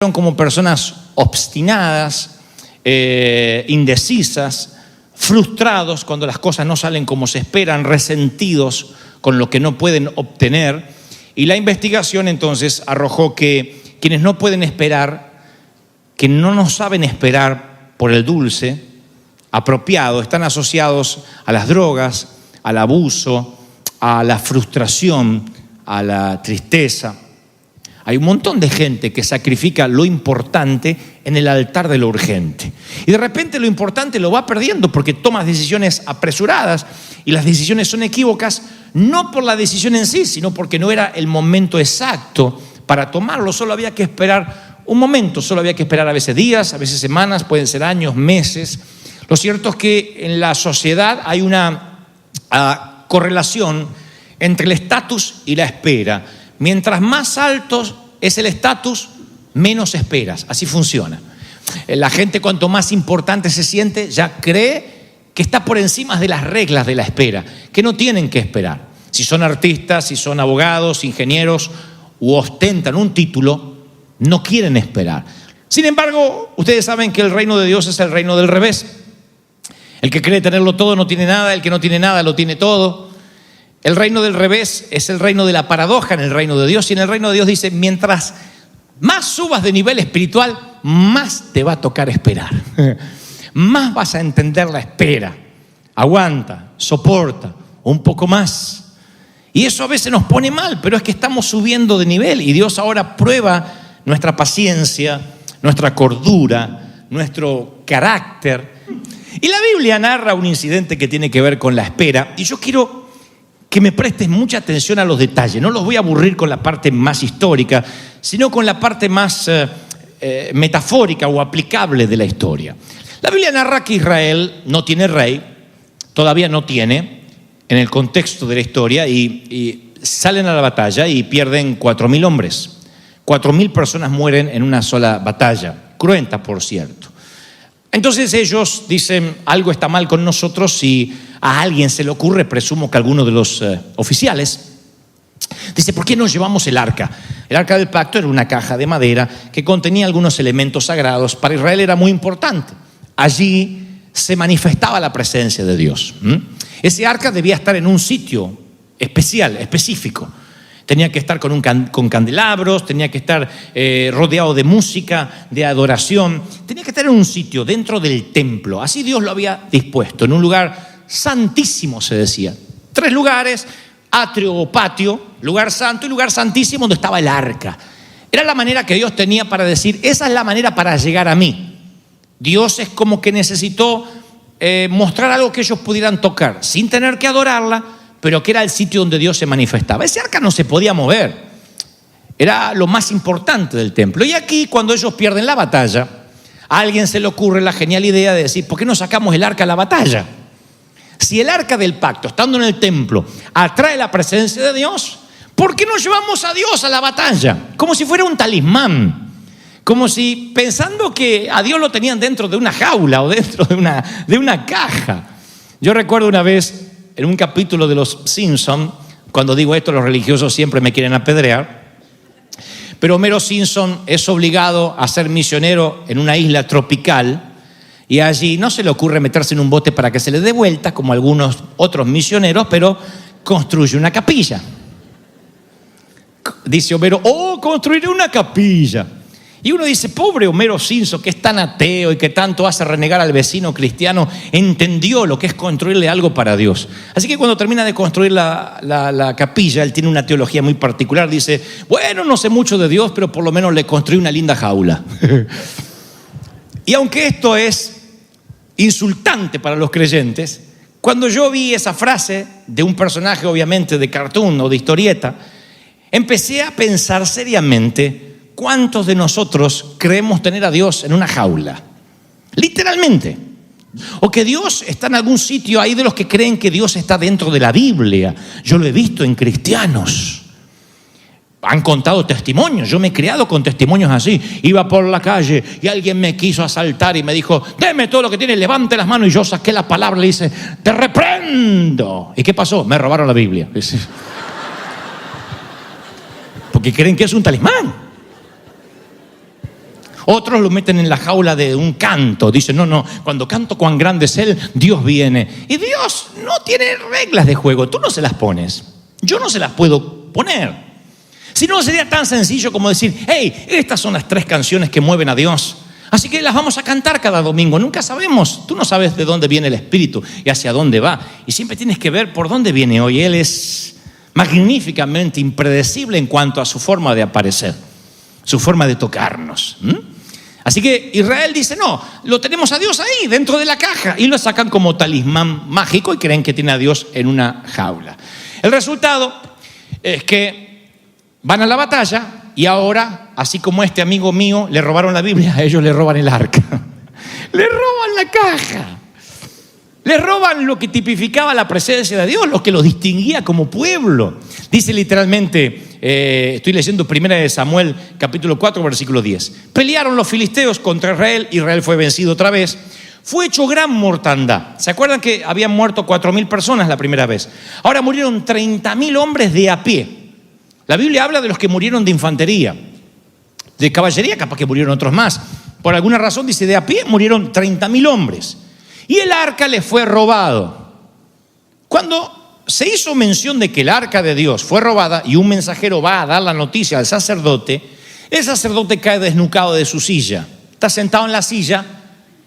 como personas obstinadas, indecisas, frustrados cuando las cosas no salen como se esperan, resentidos con lo que no pueden obtener. Y la investigación entonces arrojó que quienes no pueden esperar, que no saben esperar por el dulce apropiado, están asociados a las drogas, al abuso, a la frustración, a la tristeza. Hay un montón de gente que sacrifica lo importante en el altar de lo urgente. Y de repente lo importante lo va perdiendo porque tomas decisiones apresuradas y las decisiones son equívocas, no por la decisión en sí, sino porque no era el momento exacto para tomarlo. Solo había que esperar un momento, solo había que esperar a veces días, a veces semanas, pueden ser años, meses. Lo cierto es que en la sociedad hay una correlación entre el estatus y la espera. Mientras más alto es el estatus, menos esperas. Así funciona. La gente, cuanto más importante se siente, ya cree que está por encima de las reglas de la espera, que no tienen que esperar. Si son artistas, si son abogados, ingenieros u ostentan un título, no quieren esperar. Sin embargo, ustedes saben que el reino de Dios es el reino del revés. El que cree tenerlo todo no tiene nada, el que no tiene nada lo tiene todo. El reino del revés es el reino de la paradoja en el reino de Dios. Y en el reino de Dios dice, mientras más subas de nivel espiritual, más te va a tocar esperar. Más vas a entender la espera. Aguanta, soporta, un poco más. Y eso a veces nos pone mal, pero es que estamos subiendo de nivel. Y Dios ahora prueba nuestra paciencia, nuestra cordura, nuestro carácter. Y la Biblia narra un incidente que tiene que ver con la espera. Y yo quiero que me prestes mucha atención a los detalles. No los voy a aburrir con la parte más histórica, sino con la parte más metafórica o aplicable de la historia. La Biblia narra que Israel no tiene rey, todavía no tiene, en el contexto de la historia, y salen a la batalla y pierden 4.000 hombres. 4.000 personas mueren en una sola batalla, cruenta por cierto. Entonces ellos dicen, algo está mal con nosotros. Si a alguien se le ocurre, presumo que alguno de los oficiales, dice, ¿por qué no llevamos el arca? El arca del pacto era una caja de madera que contenía algunos elementos sagrados. Para Israel era muy importante. Allí se manifestaba la presencia de Dios. Ese arca debía estar en un sitio especial, específico. Tenía que estar con candelabros, tenía que estar rodeado de música, de adoración. Tenía que estar en un sitio dentro del templo. Así Dios lo había dispuesto, en un lugar santísimo, se decía. 3 lugares, atrio o patio, lugar santo y lugar santísimo donde estaba el arca. Era la manera que Dios tenía para decir, esa es la manera para llegar a mí. Dios es como que necesitó mostrar algo que ellos pudieran tocar, sin tener que adorarla, pero que era el sitio donde Dios se manifestaba. Ese arca no se podía mover. Era lo más importante del templo. Y aquí, cuando ellos pierden la batalla, a alguien se le ocurre la genial idea de decir, ¿por qué no sacamos el arca a la batalla? Si el arca del pacto, estando en el templo, atrae la presencia de Dios, ¿por qué no llevamos a Dios a la batalla? Como si fuera un talismán. Como si pensando que a Dios lo tenían dentro de una jaula o dentro de una caja. Yo recuerdo una vez, en un capítulo de Los Simpson, cuando digo esto los religiosos siempre me quieren apedrear, pero Homero Simpson es obligado a ser misionero en una isla tropical y allí no se le ocurre meterse en un bote para que se le dé vuelta como algunos otros misioneros, pero construye una capilla. Dice Homero, construiré una capilla. Y uno dice, pobre Homero Simpson, que es tan ateo y que tanto hace renegar al vecino cristiano, entendió lo que es construirle algo para Dios. Así que cuando termina de construir la capilla, él tiene una teología muy particular. Dice, bueno, no sé mucho de Dios, pero por lo menos le construí una linda jaula. Y aunque esto es insultante para los creyentes, cuando yo vi esa frase de un personaje obviamente de cartoon o de historieta, empecé a pensar seriamente, ¿cuántos de nosotros creemos tener a Dios en una jaula? Literalmente. O que Dios está en algún sitio. Hay de los que creen que Dios está dentro de la Biblia. Yo lo he visto en cristianos. Han contado testimonios. Yo me he criado con testimonios así. Iba por la calle y alguien me quiso asaltar y me dijo, deme todo lo que tiene, levante las manos. Y yo saqué la palabra y le hice, te reprendo. ¿Y qué pasó? Me robaron la Biblia. Porque creen que es un talismán. Otros lo meten en la jaula de un canto. Dicen, no, cuando canto cuán grande es Él, Dios viene. Y Dios no tiene reglas de juego, tú no se las pones. Yo no se las puedo poner. Si no, sería tan sencillo como decir, hey, estas son las 3 canciones que mueven a Dios. Así que las vamos a cantar cada domingo. Nunca sabemos, tú no sabes de dónde viene el Espíritu y hacia dónde va. Y siempre tienes que ver por dónde viene hoy. Él es magníficamente impredecible en cuanto a su forma de aparecer, su forma de tocarnos. Así que Israel dice, no, lo tenemos a Dios ahí, dentro de la caja. Y lo sacan como talismán mágico y creen que tiene a Dios en una jaula. El resultado es que van a la batalla y ahora, así como este amigo mío, le robaron la Biblia, a ellos le roban el arca. Le roban la caja. Le roban lo que tipificaba la presencia de Dios, lo que los distinguía como pueblo. Dice literalmente, estoy leyendo 1 Samuel capítulo 4 versículo 10. Pelearon los filisteos contra Israel, Israel fue vencido otra vez. Fue hecho gran mortandad. ¿Se acuerdan que habían muerto 4.000 personas la primera vez? Ahora murieron 30.000 hombres de a pie. La Biblia habla de los que murieron de infantería. De caballería capaz que murieron otros más. Por alguna razón dice de a pie murieron 30.000 hombres. Y el arca le fue robado. Cuando se hizo mención de que el arca de Dios fue robada y un mensajero va a dar la noticia al sacerdote, el sacerdote cae desnucado de su silla. Está sentado en la silla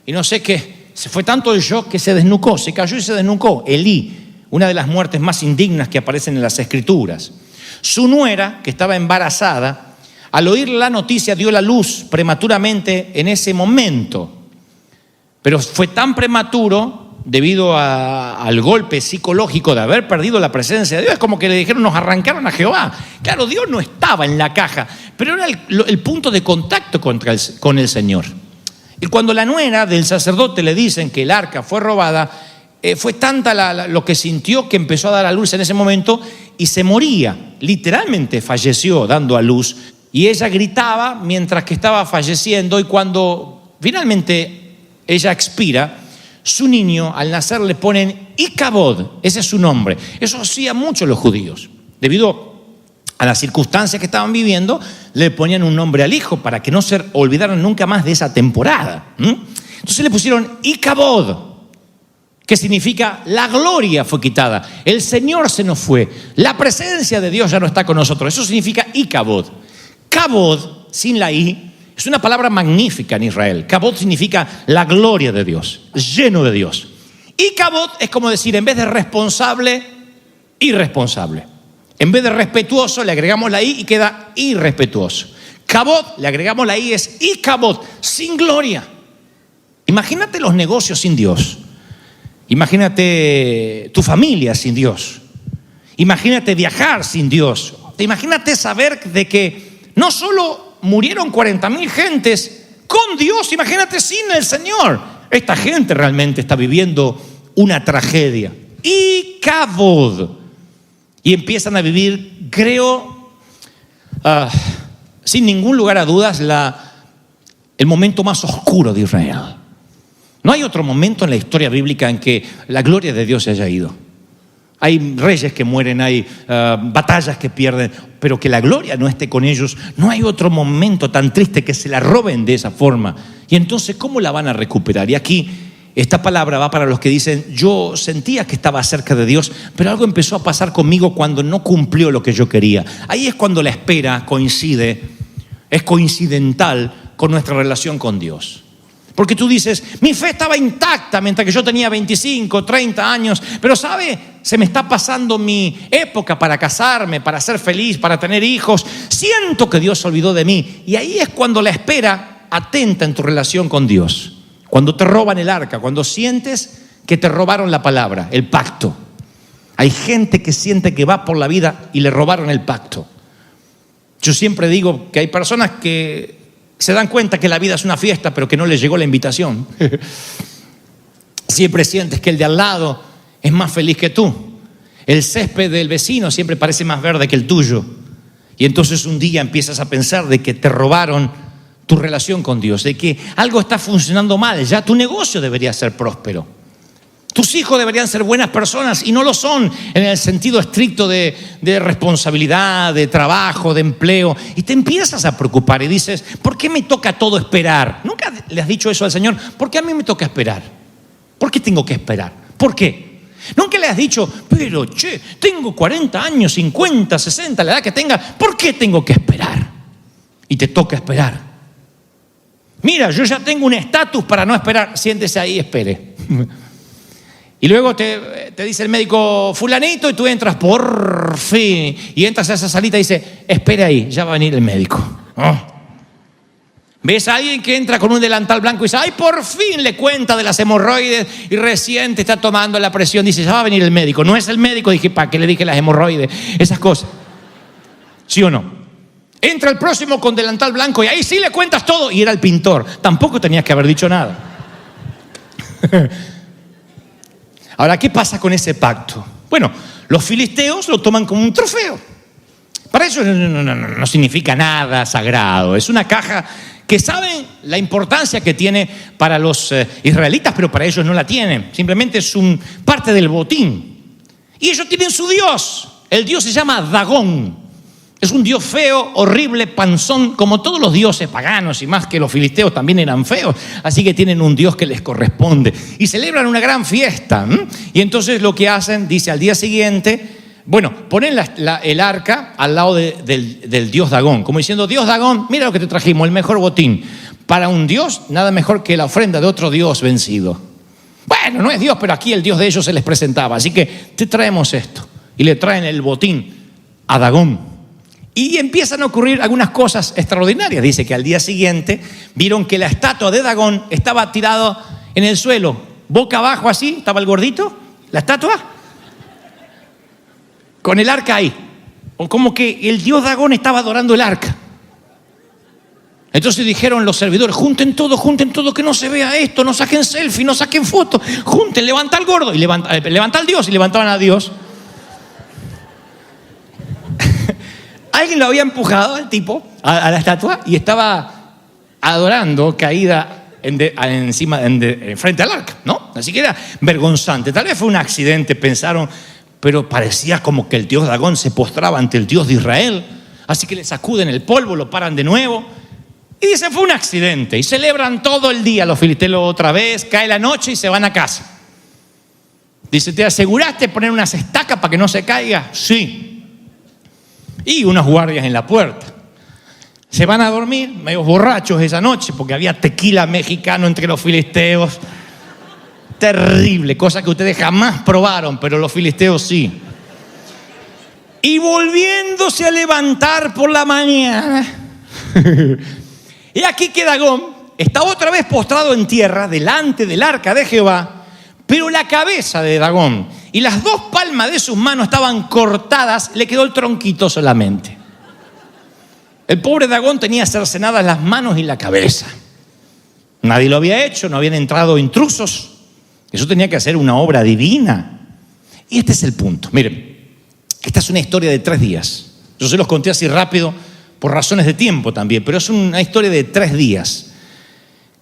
y no sé qué, se fue tanto el shock que se desnucó, se cayó y se desnucó. Elí, una de las muertes más indignas que aparecen en las Escrituras. Su nuera, que estaba embarazada, al oír la noticia dio la luz prematuramente en ese momento. Pero fue tan prematuro debido al golpe psicológico de haber perdido la presencia de Dios. Es como que le dijeron, nos arrancaron a Jehová. Claro, Dios no estaba en la caja, pero era el punto de contacto con el Señor. Y cuando la nuera del sacerdote le dicen que el arca fue robada, fue tanta lo que sintió que empezó a dar a luz en ese momento y se moría. Literalmente falleció dando a luz. Y ella gritaba mientras que estaba falleciendo, y cuando finalmente ella expira, su niño al nacer le ponen Icabod, ese es su nombre. Eso hacían mucho los judíos. Debido a las circunstancias que estaban viviendo, le ponían un nombre al hijo para que no se olvidaran nunca más de esa temporada. Entonces le pusieron Icabod, que significa la gloria fue quitada, el Señor se nos fue, la presencia de Dios ya no está con nosotros. Eso significa Icabod. Kabod, sin la I, es una palabra magnífica en Israel. Kabod significa la gloria de Dios, lleno de Dios. Y Kabod es como decir, en vez de responsable, irresponsable. En vez de respetuoso, le agregamos la I y queda irrespetuoso. Kabod, le agregamos la I, es Ikabod, sin gloria. Imagínate los negocios sin Dios. Imagínate tu familia sin Dios. Imagínate viajar sin Dios. Imagínate saber de que no solo murieron 40.000 gentes con Dios, imagínate sin el Señor. Esta gente realmente está viviendo una tragedia. Ikabod. Y empiezan a vivir, creo, sin ningún lugar a dudas, el momento más oscuro de Israel. No hay otro momento en la historia bíblica en que la gloria de Dios se haya ido. Hay reyes que mueren, hay batallas que pierden, pero que la gloria no esté con ellos. No hay otro momento tan triste que se la roben de esa forma. Y entonces, ¿cómo la van a recuperar? Y aquí, esta palabra va para los que dicen, yo sentía que estaba cerca de Dios, pero algo empezó a pasar conmigo cuando no cumplió lo que yo quería. Ahí es cuando la espera coincide, es coincidental con nuestra relación con Dios. Porque tú dices, mi fe estaba intacta mientras que yo tenía 25, 30 años, pero ¿sabe? Se me está pasando mi época para casarme, para ser feliz, para tener hijos. Siento que Dios se olvidó de mí. Y ahí es cuando la espera atenta en tu relación con Dios. Cuando te roban el arca, cuando sientes que te robaron la palabra, el pacto. Hay gente que siente que va por la vida y le robaron el pacto. Yo siempre digo que hay personas que se dan cuenta que la vida es una fiesta, pero que no les llegó la invitación. Siempre sientes que el de al lado es más feliz que tú. El césped del vecino siempre parece más verde que el tuyo. Y entonces un día empiezas a pensar de que te robaron tu relación con Dios, de que algo está funcionando mal, ya tu negocio debería ser próspero. Tus hijos deberían ser buenas personas y no lo son en el sentido estricto de responsabilidad, de trabajo, de empleo. Y te empiezas a preocupar y dices, ¿por qué me toca todo esperar? ¿Nunca le has dicho eso al Señor? ¿Por qué a mí me toca esperar? ¿Por qué tengo que esperar? ¿Por qué? Nunca le has dicho, pero tengo 40 años, 50, 60, la edad que tenga, ¿por qué tengo que esperar? Y te toca esperar. Mira, yo ya tengo un estatus para no esperar. Siéntese ahí y espere. Y luego te dice el médico, fulanito, y tú entras, por fin, y entras a esa salita y dice, espere ahí, ya va a venir el médico. ¿Oh? Ves a alguien que entra con un delantal blanco y dice, ay, por fin le cuenta de las hemorroides y recién te está tomando la presión. Dice, ya va a venir el médico. No es el médico, dije, ¿para qué le dije las hemorroides? Esas cosas. ¿Sí o no? Entra el próximo con delantal blanco y ahí sí le cuentas todo. Y era el pintor. Tampoco tenías que haber dicho nada. Ahora, ¿qué pasa con ese pacto? Bueno, los filisteos lo toman como un trofeo. Para ellos no significa nada sagrado. Es una caja que saben la importancia que tiene para los israelitas, pero para ellos no la tienen. Simplemente es parte del botín. Y ellos tienen su dios. El dios se llama Dagón. Es un dios feo, horrible, panzón, como todos los dioses paganos, y más que los filisteos también eran feos. Así que tienen un dios que les corresponde. Y celebran una gran fiesta. Y entonces lo que hacen, dice, al día siguiente, bueno, ponen el arca al lado del dios Dagón. Como diciendo, Dios Dagón, mira lo que te trajimos, el mejor botín. Para un dios, nada mejor que la ofrenda de otro dios vencido. Bueno, no es Dios, pero aquí el Dios de ellos se les presentaba. Así que te traemos esto. Y le traen el botín a Dagón. Y empiezan a ocurrir algunas cosas extraordinarias. Dice que al día siguiente vieron que la estatua de Dagón estaba tirada en el suelo, boca abajo así, estaba el gordito, la estatua, con el arca ahí. O como que el dios Dagón estaba adorando el arca. Entonces dijeron los servidores, junten todo, que no se vea esto, no saquen selfie, no saquen fotos, junten, levanta al gordo, y levanta al Dios, y levantaban a Dios. Alguien lo había empujado al tipo, a la estatua, y estaba adorando caída frente al arca, ¿no? Así que era vergonzante. Tal vez fue un accidente, pensaron, pero parecía como que el dios Dagón se postraba ante el Dios de Israel. Así que le sacuden el polvo, lo paran de nuevo. Y dicen, fue un accidente. Y celebran todo el día los filisteos otra vez, cae la noche y se van a casa. Dice, ¿te aseguraste de poner unas estacas para que no se caiga? Sí. Y unos guardias en la puerta. Se van a dormir, medio borrachos esa noche, porque había tequila mexicano entre los filisteos. Terrible, cosa que ustedes jamás probaron, pero los filisteos sí. Y volviéndose a levantar por la mañana, y aquí que Dagón está otra vez postrado en tierra, delante del arca de Jehová, pero la cabeza de Dagón y las dos palmas de sus manos estaban cortadas, le quedó el tronquito solamente. El pobre Dagón tenía cercenadas las manos y la cabeza. Nadie lo había hecho, no habían entrado intrusos. Eso tenía que hacer una obra divina. Y este es el punto. Miren, esta es una historia de 3 días. Yo se los conté así rápido por razones de tiempo también, pero es una historia de 3 días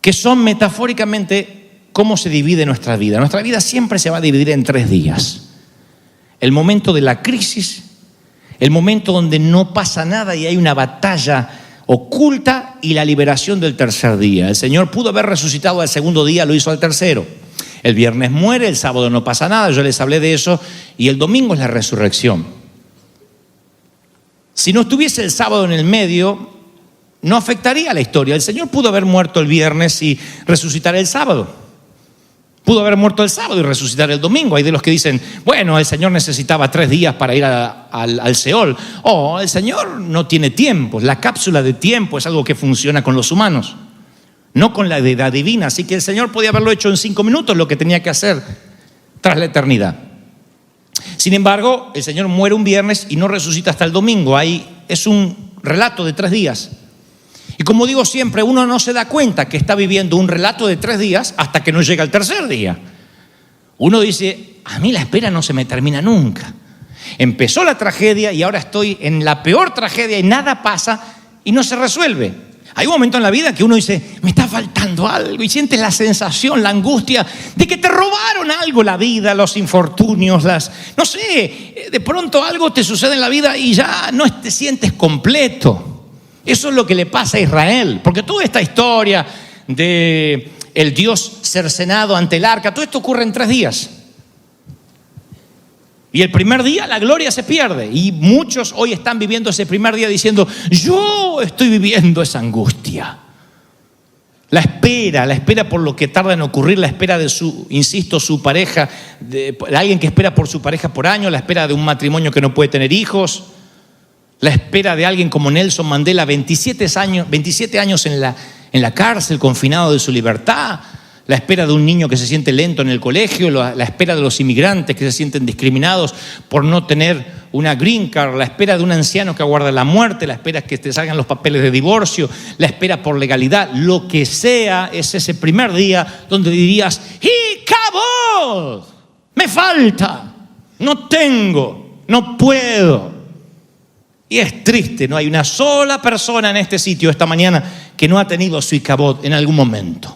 que son metafóricamente cómo se divide nuestra vida. Nuestra vida siempre se va a dividir en 3 días. El momento de la crisis, el momento donde no pasa nada y hay una batalla oculta, y la liberación del tercer día. El Señor pudo haber resucitado al segundo día, lo hizo al tercero. El viernes muere, el sábado no pasa nada, yo les hablé de eso, y el domingo es la resurrección. Si no estuviese el sábado en el medio, no afectaría la historia. El Señor pudo haber muerto el viernes y resucitar el sábado. Pudo haber muerto el sábado y resucitar el domingo. Hay de los que dicen, bueno, el Señor necesitaba 3 días para ir al Seol. El Señor no tiene tiempo. La cápsula de tiempo es algo que funciona con los humanos, no con la deidad divina. Así que el Señor podía haberlo hecho en 5 minutos, lo que tenía que hacer tras la eternidad. Sin embargo, el Señor muere un viernes y no resucita hasta el domingo. Ahí es un relato de 3 días. Y como digo siempre, uno no se da cuenta que está viviendo un relato de 3 días hasta que no llega el tercer día. Uno dice, a mí la espera no se me termina nunca. Empezó la tragedia y ahora estoy en la peor tragedia y nada pasa y no se resuelve. Hay un momento en la vida que uno dice, me está faltando algo, y sientes la sensación, la angustia de que te robaron algo, la vida, los infortunios, no sé, de pronto algo te sucede en la vida y ya no te sientes completo. Eso es lo que le pasa a Israel, porque toda esta historia de el Dios cercenado ante el arca, todo esto ocurre en 3 días. Y el primer día la gloria se pierde. Y muchos hoy están viviendo ese primer día diciendo, yo estoy viviendo esa angustia. La espera por lo que tarda en ocurrir, la espera de su pareja, de alguien que espera por su pareja por años, la espera de un matrimonio que no puede tener hijos, la espera de alguien como Nelson Mandela, 27 años en la cárcel, confinado de su libertad. La espera de un niño que se siente lento en el colegio, la espera de los inmigrantes que se sienten discriminados por no tener una green card, la espera de un anciano que aguarda la muerte, la espera que te salgan los papeles de divorcio, la espera por legalidad, lo que sea, es ese primer día donde dirías, ¡y cabot! Me falta, no tengo, no puedo. Y es triste, no hay una sola persona en este sitio esta mañana que no ha tenido su Icabod en algún momento.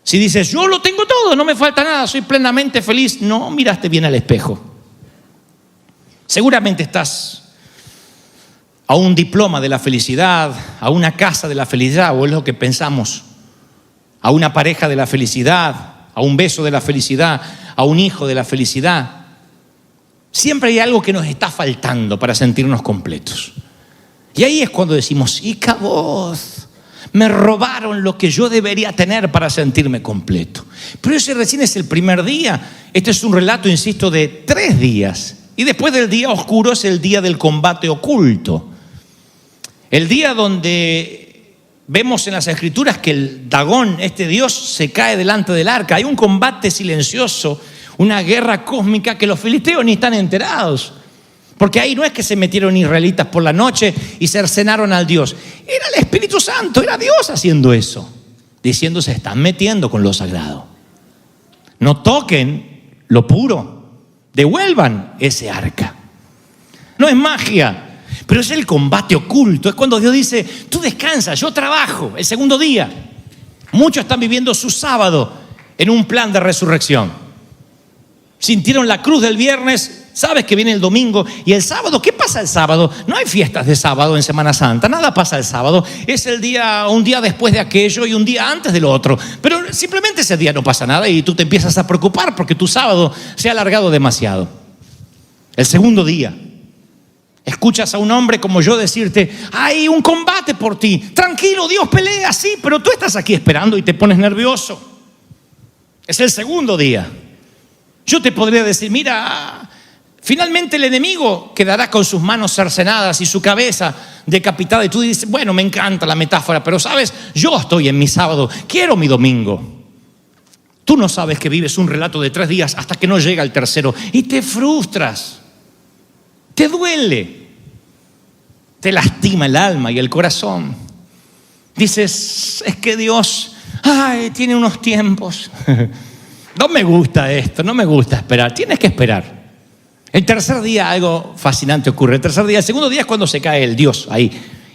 Si dices, yo lo tengo todo, no me falta nada, soy plenamente feliz, no miraste bien al espejo. Seguramente estás a un diploma de la felicidad, a una casa de la felicidad, o es lo que pensamos, a una pareja de la felicidad, a un beso de la felicidad, a un hijo de la felicidad. Siempre hay algo que nos está faltando para sentirnos completos. Y ahí es cuando decimos, Icabod, me robaron lo que yo debería tener para sentirme completo. Pero ese recién es el primer día. Este es un relato, insisto, de 3 días. Y después del día oscuro es el día del combate oculto. El día donde vemos en las escrituras que el Dagón, este dios, se cae delante del arca. Hay un combate silencioso, una guerra cósmica que los filisteos ni están enterados. Porque ahí no es que se metieron israelitas por la noche y cercenaron al Dios. Era el Espíritu Santo, era Dios haciendo eso. Diciendo, se están metiendo con lo sagrado. No toquen lo puro. Devuelvan ese arca. No es magia, pero es el combate oculto. Es cuando Dios dice, tú descansa, yo trabajo. El segundo día. Muchos están viviendo su sábado en un plan de resurrección. Sintieron la cruz del viernes. Sabes que viene el domingo y el sábado, ¿qué pasa el sábado? No hay fiestas de sábado en Semana Santa, nada pasa el sábado. Es un día después de aquello y un día antes del otro. Pero simplemente ese día no pasa nada y tú te empiezas a preocupar porque tu sábado se ha alargado demasiado. El segundo día, escuchas a un hombre como yo decirte, hay un combate por ti. Tranquilo, Dios pelea, sí, pero tú estás aquí esperando y te pones nervioso. Es el segundo día. Yo te podría decir, mira, finalmente el enemigo quedará con sus manos cercenadas y su cabeza decapitada. Y tú dices, bueno, me encanta la metáfora, pero sabes, yo estoy en mi sábado, quiero mi domingo. Tú no sabes que vives un relato de 3 días hasta que no llega el tercero y te frustras, te duele, te lastima el alma y el corazón. Dices, es que Dios, tiene unos tiempos. No me gusta esto, no me gusta esperar, tienes que esperar. El tercer día algo fascinante ocurre. El segundo día es cuando se cae el Dios ahí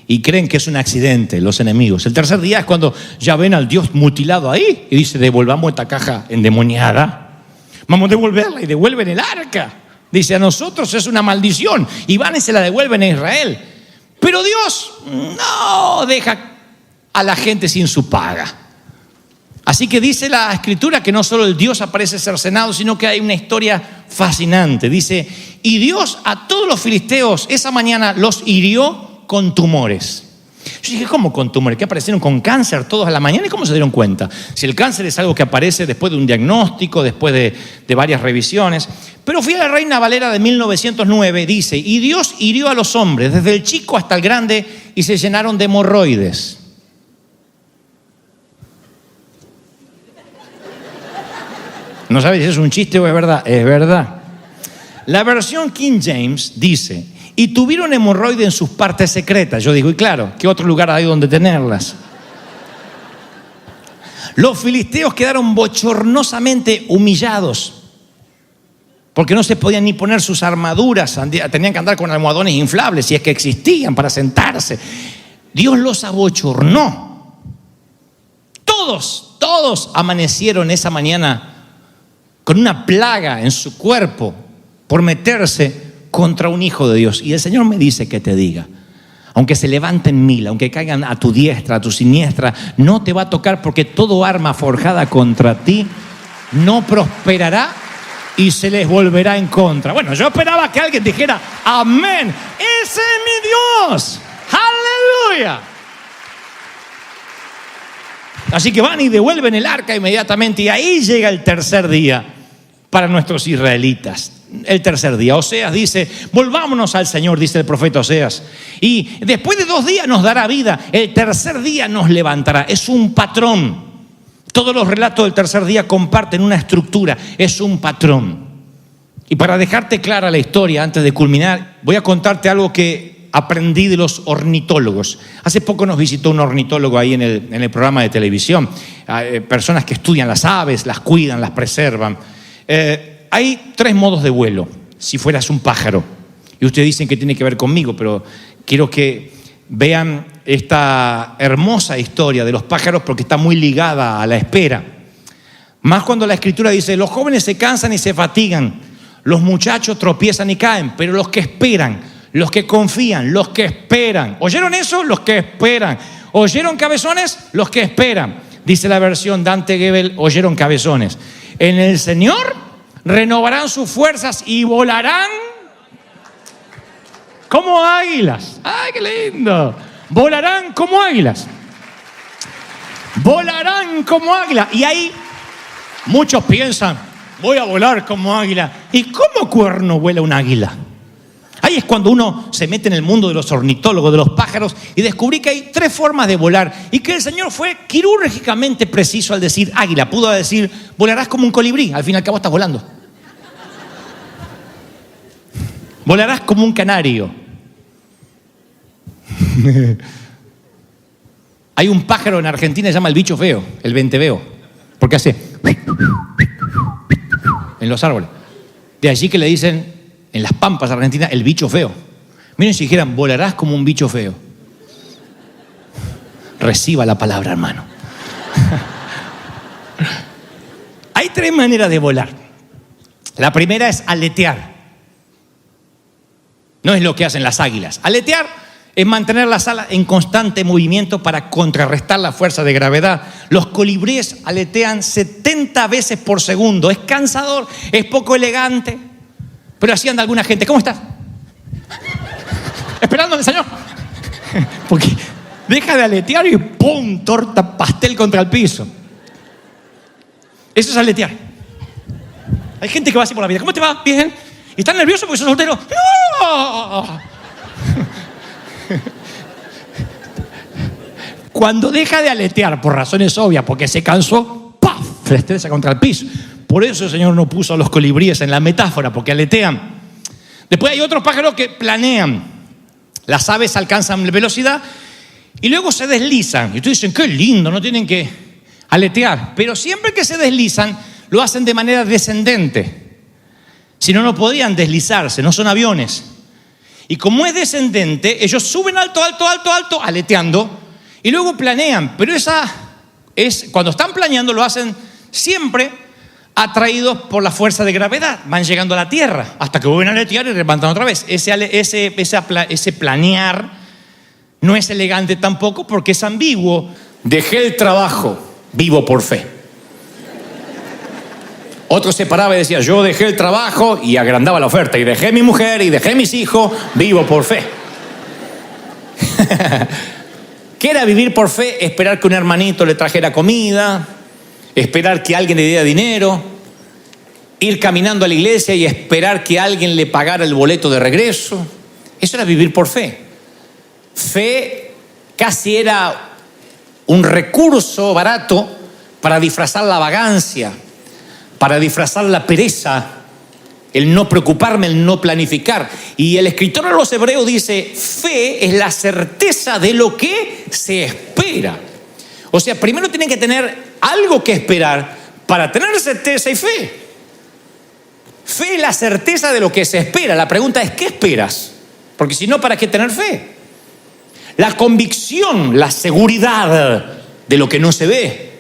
y creen que es un accidente los enemigos. El tercer día es cuando ya ven al Dios mutilado ahí y dice, devolvamos esta caja endemoniada. Vamos a devolverla y devuelven el arca. Dice, a nosotros es una maldición y van y se la devuelven a Israel. Pero Dios no deja a la gente sin su paga. Así que dice la escritura que no solo el Dios aparece cercenado, sino que hay una historia fascinante. Dice, y Dios a todos los filisteos esa mañana los hirió con tumores. Yo dije, ¿cómo con tumores? ¿Que aparecieron con cáncer todos a la mañana? ¿Y cómo se dieron cuenta? Si el cáncer es algo que aparece después de un diagnóstico, después de varias revisiones. Pero fui a la Reina Valera de 1909, dice, y Dios hirió a los hombres, desde el chico hasta el grande, y se llenaron de hemorroides. No sabes si es un chiste o es verdad. Es verdad. La versión King James dice, y tuvieron hemorroides en sus partes secretas. Yo digo, y claro, ¿qué otro lugar hay donde tenerlas? Los filisteos quedaron bochornosamente humillados, porque no se podían ni poner sus armaduras, tenían que andar con almohadones inflables, si es que existían, para sentarse. Dios los abochornó. Todos amanecieron esa mañana con una plaga en su cuerpo por meterse contra un hijo de Dios. Y el Señor me dice que te diga, aunque se levanten 1000, aunque caigan a tu diestra, a tu siniestra, no te va a tocar, porque todo arma forjada contra ti no prosperará y se les volverá en contra. Bueno, yo esperaba que alguien dijera, amén, ese es mi Dios, aleluya. Así que van y devuelven el arca inmediatamente, y ahí llega el tercer día para nuestros israelitas. El tercer día, Oseas dice, volvámonos al Señor, dice el profeta Oseas, y después de 2 días nos dará vida, el tercer día nos levantará. Es un patrón. Todos los relatos del tercer día comparten una estructura, es un patrón. Y para dejarte clara la historia, antes de culminar, voy a contarte algo que aprendí de los ornitólogos. Hace poco nos visitó un ornitólogo ahí en el programa de televisión. Personas que estudian las aves, las cuidan, las preservan. Hay 3 modos de vuelo, si fueras un pájaro. Y ustedes dicen que tiene que ver conmigo, pero quiero que vean esta hermosa historia de los pájaros, porque está muy ligada a la espera. Más cuando la Escritura dice, los jóvenes se cansan y se fatigan, los muchachos tropiezan y caen, pero los que esperan, los que confían, los que esperan. ¿Oyeron eso? Los que esperan. ¿Oyeron cabezones? Los que esperan. Dice la versión Dante Gebel, oyeron cabezones. En el Señor renovarán sus fuerzas y volarán como águilas. ¡Ay, qué lindo! Volarán como águilas. Volarán como águilas. Y ahí muchos piensan, voy a volar como águila. ¿Y cómo cuerno vuela un águila? Ahí es cuando uno se mete en el mundo de los ornitólogos, de los pájaros, y descubrí que hay 3 formas de volar, y que el Señor fue quirúrgicamente preciso al decir águila. Pudo decir, volarás como un colibrí, al fin y al cabo estás volando. Volarás como un canario. Hay un pájaro en Argentina que se llama el bicho feo, el venteveo, porque hace en los árboles. De allí que le dicen en las pampas argentinas el bicho feo. Miren, si dijeran, volarás como un bicho feo. Reciba la palabra, hermano. Hay 3 maneras de volar. La primera es aletear. No es lo que hacen las águilas. Aletear es mantener las alas en constante movimiento para contrarrestar la fuerza de gravedad. Los colibríes aletean 70 veces por segundo. Es cansador, es poco elegante, pero así anda alguna gente. ¿Cómo estás? Esperándole, Señor. Porque deja de aletear y ¡pum! Torta pastel contra el piso. Eso es aletear. Hay gente que va así por la vida. ¿Cómo te va? Bien. ¿Y estás nervioso porque sos soltero? ¡No! Cuando deja de aletear por razones obvias, porque se cansó, ¡paf! Se estresa contra el piso. Por eso el Señor no puso a los colibríes en la metáfora, porque aletean. Después hay otros pájaros que planean. Las aves alcanzan velocidad y luego se deslizan. Y ustedes dicen, qué lindo, no tienen que aletear. Pero siempre que se deslizan, lo hacen de manera descendente. Si no, no podrían deslizarse, no son aviones. Y como es descendente, ellos suben alto, alto, alto, alto, aleteando, y luego planean. Pero cuando están planeando, lo hacen siempre atraídos por la fuerza de gravedad. Van llegando a la tierra hasta que vuelven a aletear y levantan otra vez. Ese planear no es elegante tampoco, porque es ambiguo. Dejé el trabajo, vivo por fe. Otro se paraba y decía, yo dejé el trabajo, y agrandaba la oferta, y dejé mi mujer, y dejé mis hijos, vivo por fe. ¿Qué era vivir por fe? Esperar que un hermanito le trajera comida, esperar que alguien le diera dinero, ir caminando a la iglesia y esperar que alguien le pagara el boleto de regreso. Eso era vivir por fe. Fe casi era un recurso barato para disfrazar la vagancia, para disfrazar la pereza, el no preocuparme, el no planificar. Y el escritor de los Hebreos dice, fe es la certeza de lo que se espera. O sea, primero tienen que tener algo que esperar para tener certeza y fe. Fe es la certeza de lo que se espera. La pregunta es, ¿qué esperas? Porque si no, ¿para qué tener fe? La convicción, la seguridad de lo que no se ve.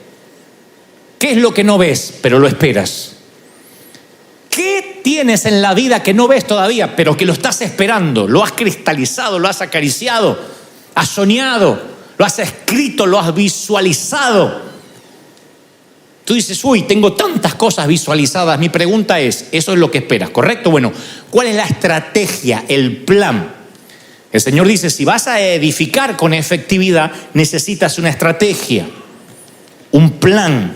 ¿Qué es lo que no ves, pero lo esperas? ¿Qué tienes en la vida que no ves todavía, pero que lo estás esperando? Lo has cristalizado, lo has acariciado, has soñado, lo has escrito, lo has visualizado. Tú dices, uy, tengo tantas cosas visualizadas. Mi pregunta es, ¿eso es lo que esperas, correcto? Bueno, ¿cuál es la estrategia, el plan? El Señor dice, si vas a edificar con efectividad, necesitas una estrategia, un plan.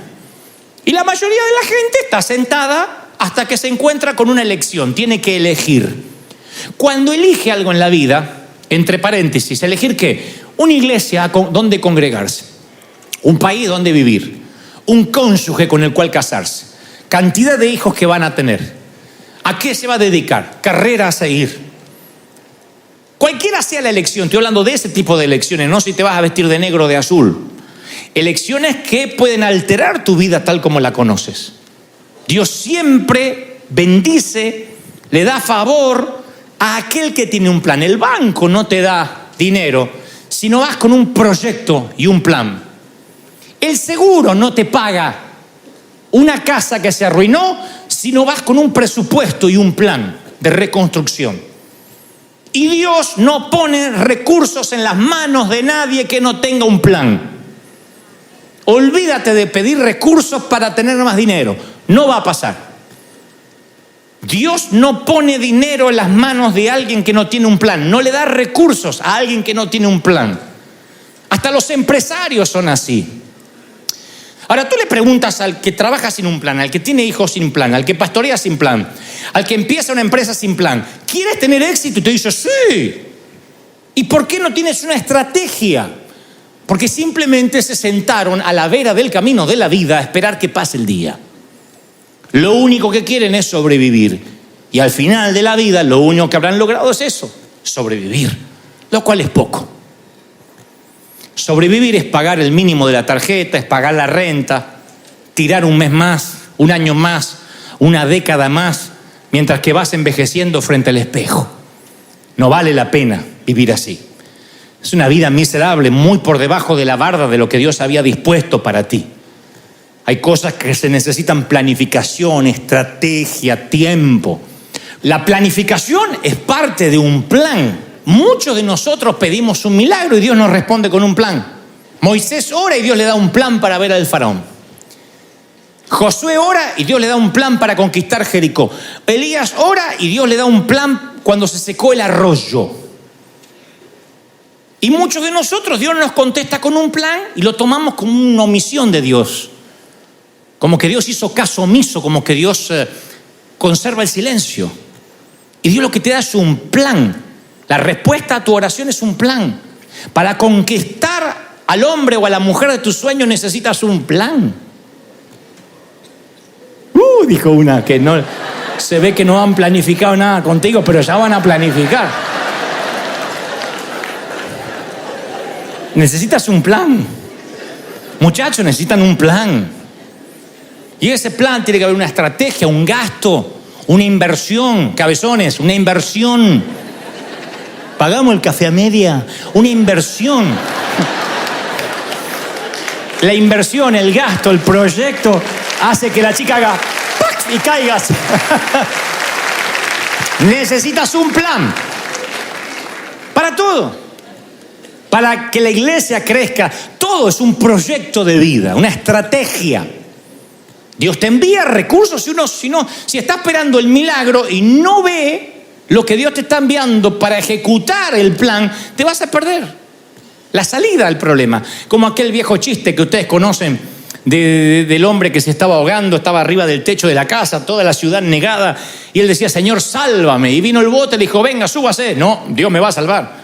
Y la mayoría de la gente está sentada hasta que se encuentra con una elección. Tiene que elegir. Cuando elige algo en la vida, entre paréntesis, ¿elegir qué? Una iglesia donde congregarse, un país donde vivir, un cónyuge con el cual casarse, cantidad de hijos que van a tener, ¿a qué se va a dedicar? Carrera a seguir. Cualquiera sea la elección, estoy hablando de ese tipo de elecciones, no si te vas a vestir de negro o de azul. Elecciones que pueden alterar tu vida tal como la conoces. Dios siempre bendice, le da favor a aquel que tiene un plan. El banco no te da dinero si no vas con un proyecto y un plan. El seguro no te paga una casa que se arruinó si no vas con un presupuesto y un plan de reconstrucción. Y Dios no pone recursos en las manos de nadie que no tenga un plan. Olvídate de pedir recursos para tener más dinero. No va a pasar. Dios no pone dinero en las manos de alguien que no tiene un plan. No le da recursos a alguien que no tiene un plan. Hasta los empresarios son así. Ahora tú le preguntas al que trabaja sin un plan, al que tiene hijos sin plan, al que pastorea sin plan, al que empieza una empresa sin plan, ¿quieres tener éxito? Y te dice, sí. ¿Y por qué no tienes una estrategia? Porque simplemente se sentaron a la vera del camino de la vida a esperar que pase el día. Lo único que quieren es sobrevivir. Y al final de la vida lo único que habrán logrado es eso, sobrevivir, lo cual es poco. Sobrevivir es pagar el mínimo de la tarjeta, es pagar la renta, tirar un mes más, un año más, una década más, mientras que vas envejeciendo frente al espejo. No vale la pena vivir así. Es una vida miserable, muy por debajo de la barda de lo que Dios había dispuesto para ti. Hay cosas que se necesitan planificación, estrategia, tiempo. La planificación es parte de un plan. Muchos de nosotros pedimos un milagro y Dios nos responde con un plan. Moisés ora y Dios le da un plan para ver al faraón. Josué ora y Dios le da un plan para conquistar Jericó. Elías ora y Dios le da un plan cuando se secó el arroyo. Y muchos de nosotros, Dios nos contesta con un plan y lo tomamos como una omisión de Dios. Como que Dios hizo caso omiso, como que Dios conserva el silencio. Y Dios lo que te da es un plan. La respuesta a tu oración es un plan. Para conquistar al hombre o a la mujer de tus sueños necesitas un plan. Dijo una que no, se ve que no han planificado nada contigo, pero ya van a planificar. Necesitas un plan. Muchachos, necesitan un plan. Y ese plan tiene que haber una estrategia, un gasto, una inversión. Cabezones, una inversión. Pagamos el café a media, una inversión. La inversión, el gasto, el proyecto hace que la chica haga ¡pac! Y caigas. Necesitas un plan para todo, para que la iglesia crezca. Todo es un proyecto de vida, una estrategia. Dios te envía recursos si está esperando el milagro y no ve lo que Dios te está enviando para ejecutar el plan, te vas a perder la salida del problema. Como aquel viejo chiste que ustedes conocen del hombre que se estaba ahogando, estaba arriba del techo de la casa, toda la ciudad negada, y él decía, Señor, sálvame. Y vino el bote, le dijo, venga, súbase. No, Dios me va a salvar.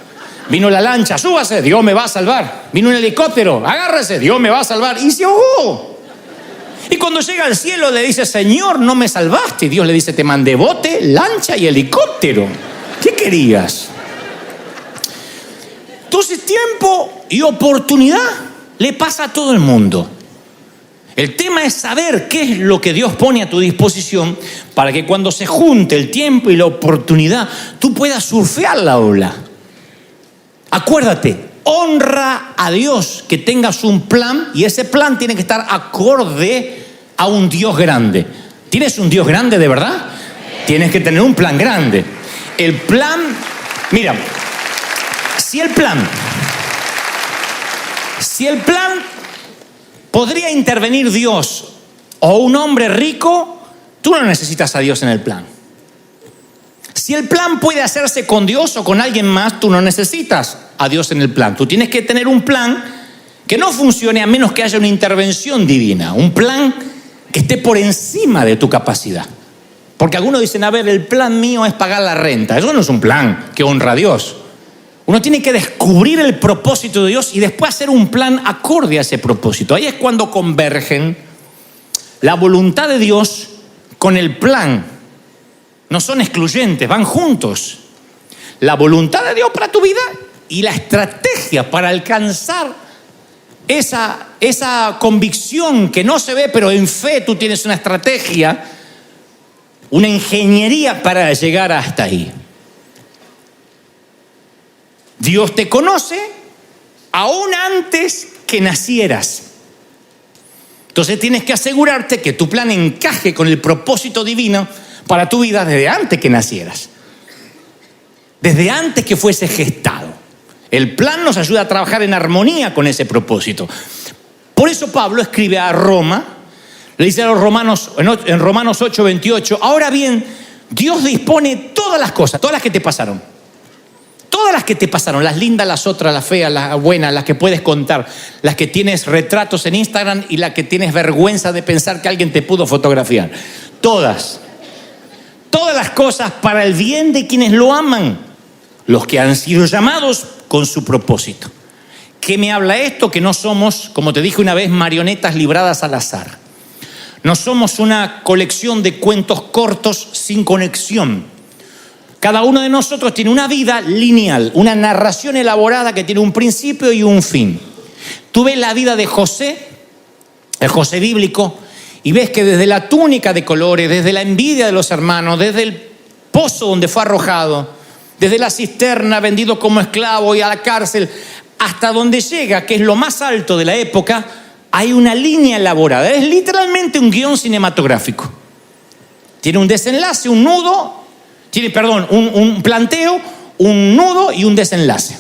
Vino la lancha, súbase, Dios me va a salvar. Vino un helicóptero, agárrese, Dios me va a salvar. Y se ahogó. Y cuando llega al cielo le dice, Señor, no me salvaste. Y Dios le dice, te mandé bote, lancha y helicóptero. ¿Qué querías? Entonces, tiempo y oportunidad le pasa a todo el mundo. El tema es saber qué es lo que Dios pone a tu disposición para que cuando se junte el tiempo y la oportunidad, tú puedas surfear la ola. Acuérdate, honra a Dios que tengas un plan, y ese plan tiene que estar acorde a un Dios grande. ¿Tienes un Dios grande de verdad? Tienes que tener un plan grande. El plan, mira, si el plan podría intervenir Dios o un hombre rico, tú no necesitas a Dios en el plan. Si el plan puede hacerse con Dios o con alguien más, tú no necesitas a Dios en el plan. Tú tienes que tener un plan que no funcione a menos que haya una intervención divina. Un plan que esté por encima de tu capacidad. Porque algunos dicen, a ver, el plan mío es pagar la renta. Eso no es un plan que honra a Dios. Uno tiene que descubrir el propósito de Dios y después hacer un plan acorde a ese propósito. Ahí es cuando convergen la voluntad de Dios con el plan. No son excluyentes, van juntos. La voluntad de Dios para tu vida y la estrategia para alcanzar esa convicción que no se ve, pero en fe tú tienes una estrategia, una ingeniería para llegar hasta ahí. Dios te conoce aún antes que nacieras. Entonces tienes que asegurarte que tu plan encaje con el propósito divino para tu vida desde antes que nacieras. Desde antes que fuese gestado. El plan nos ayuda a trabajar en armonía con ese propósito. Por eso Pablo escribe a Roma, le dice a los romanos, en Romanos 8:28, ahora bien, Dios dispone todas las cosas, todas las que te pasaron. Todas las que te pasaron, las lindas, las otras, las feas, las buenas, las que puedes contar, las que tienes retratos en Instagram y las que tienes vergüenza de pensar que alguien te pudo fotografiar. Todas las cosas para el bien de quienes lo aman, los que han sido llamados con su propósito. ¿Qué me habla esto? Que no somos, como te dije una vez, marionetas libradas al azar. No somos una colección de cuentos cortos sin conexión. Cada uno de nosotros tiene una vida lineal, una narración elaborada que tiene un principio y un fin. Tú ves la vida de José, el José bíblico, y ves que desde la túnica de colores, desde la envidia de los hermanos, desde el pozo donde fue arrojado, desde la cisterna vendido como esclavo y a la cárcel, hasta donde llega, que es lo más alto de la época, hay una línea elaborada. Es literalmente un guión cinematográfico. Tiene un desenlace, un nudo. Un planteo, un nudo y un desenlace.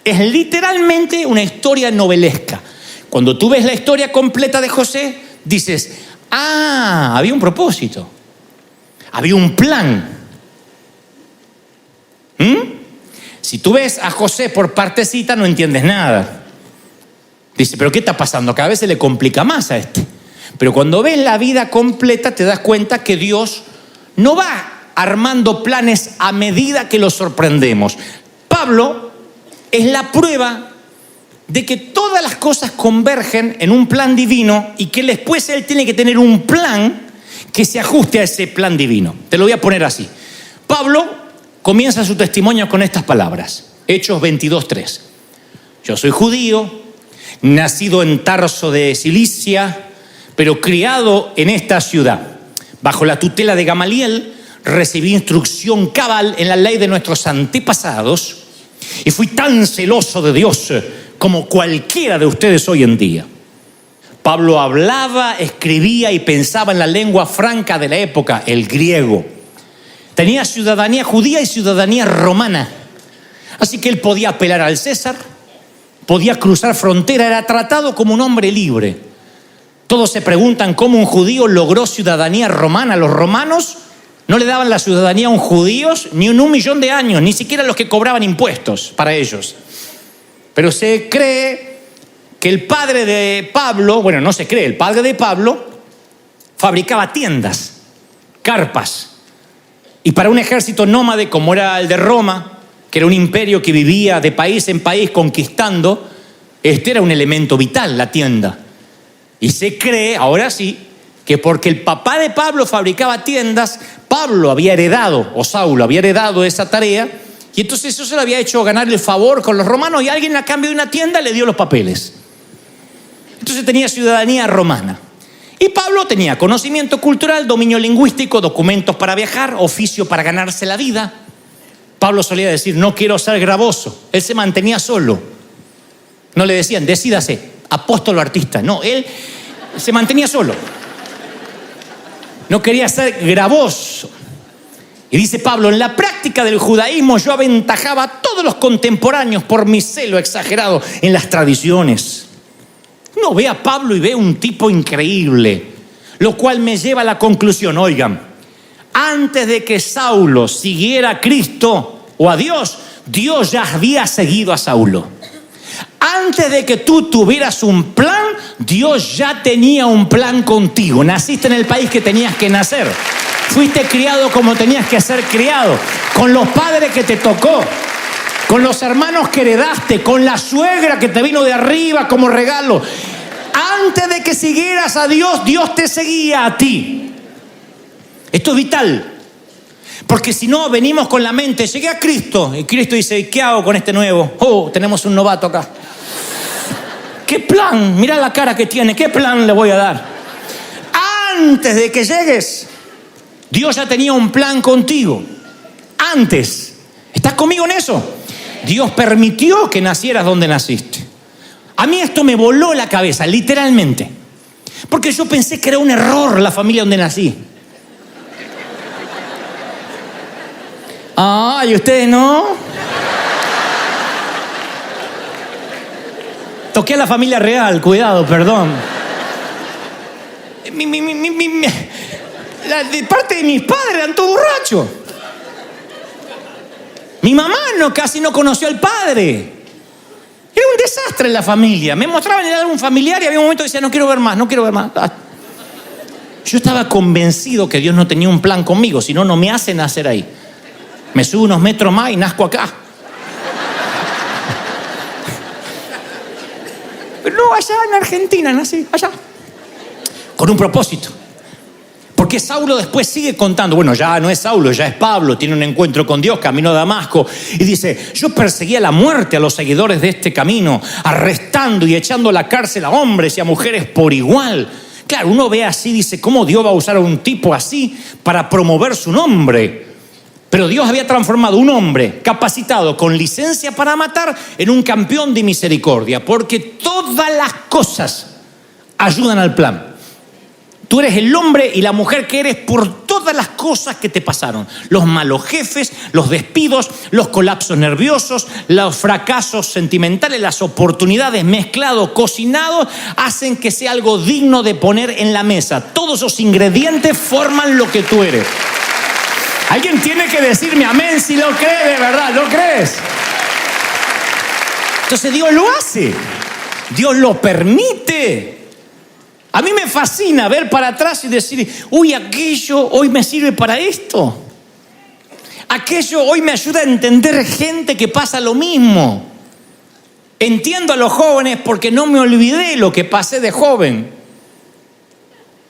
Es literalmente una historia novelesca. Cuando tú ves la historia completa de José, dices, había un propósito, había un plan. Si tú ves a José por partecita, no entiendes nada. Dice, ¿pero qué está pasando? Cada vez se le complica más a este. Pero cuando ves la vida completa, te das cuenta que Dios no va armando planes a medida que los sorprendemos. Pablo es la prueba de que todas las cosas convergen en un plan divino y que después él tiene que tener un plan que se ajuste a ese plan divino. Te lo voy a poner así. Pablo comienza su testimonio con estas palabras. Hechos 22:3. Yo soy judío, nacido en Tarso de Cilicia, pero criado en esta ciudad. Bajo la tutela de Gamaliel, recibí instrucción cabal en la ley de nuestros antepasados y fui tan celoso de Dios como cualquiera de ustedes hoy en día. Pablo hablaba, escribía y pensaba en la lengua franca de la época, el griego. Tenía ciudadanía judía y ciudadanía romana. Así que él podía apelar al César, podía cruzar frontera, era tratado como un hombre libre. Todos se preguntan cómo un judío logró ciudadanía romana. Los romanos no le daban la ciudadanía a un judío ni en 1.000.000 de años, ni siquiera los que cobraban impuestos para ellos. Pero se cree que el padre de Pablo, el padre de Pablo fabricaba tiendas, carpas. Y para un ejército nómade como era el de Roma, que era un imperio que vivía de país en país conquistando, este era un elemento vital, la tienda. Y se cree, ahora sí, que porque el papá de Pablo fabricaba tiendas, Pablo había heredado, o Saulo había heredado esa tarea, y entonces eso se le había hecho ganar el favor con los romanos, y alguien a cambio de una tienda le dio los papeles. Entonces tenía ciudadanía romana. Y Pablo tenía conocimiento cultural, dominio lingüístico, documentos para viajar, oficio para ganarse la vida. Pablo solía decir, no quiero ser gravoso. Él se mantenía solo. No le decían, decídase, apóstol o artista. No, él se mantenía solo. No quería ser gravoso. Y dice Pablo, en la práctica del judaísmo yo aventajaba a todos los contemporáneos por mi celo exagerado en las tradiciones. Uno ve a Pablo y ve un tipo increíble, lo cual me lleva a la conclusión, oigan, antes de que Saulo siguiera a Cristo o a Dios, Dios ya había seguido a Saulo. Antes de que tú tuvieras un plan, Dios ya tenía un plan contigo. Naciste en el país que tenías que nacer. Fuiste criado como tenías que ser criado, con los padres que te tocó, con los hermanos que heredaste, con la suegra que te vino de arriba como regalo. Antes de que siguieras a Dios, Dios te seguía a ti. Esto es vital. Porque si no, venimos con la mente, llegué a Cristo, y Cristo dice, ¿qué hago con este nuevo? Oh, tenemos un novato acá. ¿Qué plan? Mira la cara que tiene, ¿qué plan le voy a dar? Antes de que llegues, Dios ya tenía un plan contigo. Antes. ¿Estás conmigo en eso? Dios permitió que nacieras donde naciste. A mí esto me voló la cabeza, literalmente. Porque yo pensé que era un error la familia donde nací. ¿Y ustedes no? Toqué a la familia real, cuidado, perdón. De parte de mis padres eran todos borrachos. Mi mamá casi no conoció al padre. Era un desastre en la familia. Me mostraban el álbum familiar y había un momento que decía, no quiero ver más. Yo estaba convencido que Dios no tenía un plan conmigo, si no, no me hace nacer ahí. Me subo unos metros más y nazco acá. Pero no, allá en Argentina nací, allá. Con un propósito. Porque Saulo después sigue contando, bueno, ya no es Saulo, ya es Pablo, tiene un encuentro con Dios, camino a Damasco, y dice, yo perseguía la muerte a los seguidores de este camino, arrestando y echando a la cárcel a hombres y a mujeres por igual. Claro, uno ve así, dice, ¿cómo Dios va a usar a un tipo así para promover su nombre? Pero Dios había transformado un hombre capacitado con licencia para matar en un campeón de misericordia, porque todas las cosas ayudan al plan. Tú eres el hombre y la mujer que eres por todas las cosas que te pasaron. Los malos jefes, los despidos, los colapsos nerviosos, los fracasos sentimentales, las oportunidades mezclados, cocinados, hacen que sea algo digno de poner en la mesa. Todos esos ingredientes forman lo que tú eres. Alguien tiene que decirme amén si lo cree de verdad, ¿lo crees? Entonces Dios lo hace, Dios lo permite. A mí me fascina ver para atrás y decir, uy, aquello hoy me sirve para esto. Aquello hoy me ayuda a entender gente que pasa lo mismo. Entiendo a los jóvenes porque no me olvidé lo que pasé de joven.